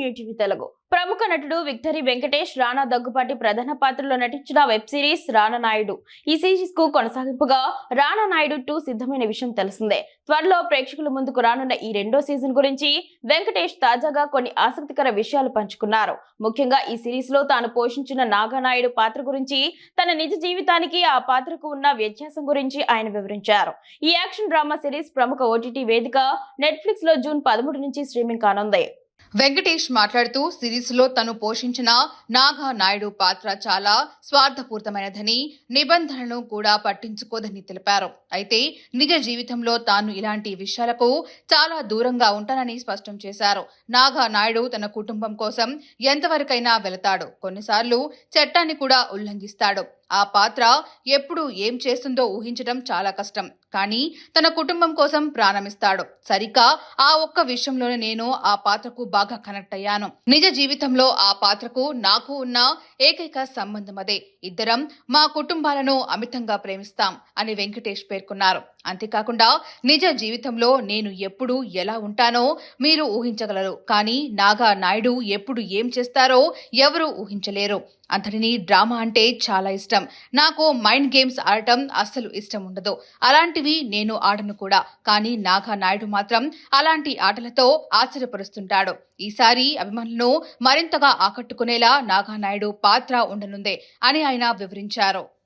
New TV Telugu. ప్రముఖ నటుడు victory Venkatesh రానా దగ్గుపాటి ప్రధాన పాత్రలో నటించిన వెబ్ సిరీస్ రానా నాయుడు. ఈ సిరీస్ కు కొనసాగింపుగా రానా నాయుడు 2 సిద్ధమైన విషయం తెలిసిందే. త్వరలో ప్రేక్షకుల ముందుకు రానున్న ఈ రెండో సీజన్ గురించి వెంకటేష్ తాజాగా కొన్ని ఆసక్తికర విషయాలు పంచుకున్నారు. ముఖ్యంగా ఈ సిరీస్ లో తాను పోషించిన నాగనాయుడు పాత్ర గురించి, తన నిజ జీవితానికి ఆ పాత్రకు ఉన్న వ్యత్యాసం గురించి ఆయన వివరించారు. ఈ యాక్షన్ డ్రామా సిరీస్ ప్రముఖ ఓటీటీ వేదిక నెట్ఫ్లిక్స్ లో జూన్ 13 నుంచి స్ట్రీమింగ్ కానుంది. వెంకటేష్ మాట్లాడుతూ సిరీస్ లో తను పోషించిన నాగా నాయుడు పాత్ర చాలా స్వార్థపూరితమైనదని, నిబంధనలను కూడా పట్టించుకోదని తెలిపారు. అయితే నిజ జీవితంలో తాను ఇలాంటి విషయాలకు చాలా దూరంగా ఉంటానని స్పష్టం చేశారు. నాగా నాయుడు తన కుటుంబం కోసం ఎంతవరకైనా వెళతాడు, కొన్నిసార్లు చట్టాన్ని కూడా ఉల్లంఘిస్తాడు. ఆ పాత్ర ఎప్పుడు ఏం చేస్తుందో ఊహించడం చాలా కష్టం, కానీ తన కుటుంబం కోసం ప్రాణమిస్తాడు. సరిగ్గా ఆ ఒక్క విషయంలోనే నేను ఆ పాత్రకు బాగా కనెక్ట్ అయ్యాను. నిజ జీవితంలో ఆ పాత్రకు నాకు ఉన్న ఏకైక సంబంధం అదే. ఇద్దరం మా కుటుంబాలను అమితంగా ప్రేమిస్తాం అని వెంకటేష్ పేర్కొన్నారు. అంతేకాకుండా నిజ జీవితంలో నేను ఎప్పుడు ఎలా ఉంటానో మీరు ఊహించగలరు, కానీ నాగా నాయుడు ఎప్పుడు ఏం చేస్తారో ఎవరు ఊహించలేరు. అతడిని డ్రామా అంటే చాలా ఇష్టం. నాకు మైండ్ గేమ్స్ ఆడటం అస్సలు ఇష్టం ఉండదు. అలాంటివి నేను ఆడను కూడా. కానీ నాగా నాయుడు మాత్రం అలాంటి ఆటలతో ఆశ్చర్యపరుస్తుంటాడు. ఈసారి అభిమానులను మరింతగా ఆకట్టుకునేలా నాగా నాయుడు పాత్ర ఉండనుందే అని ఆయన వివరించారు.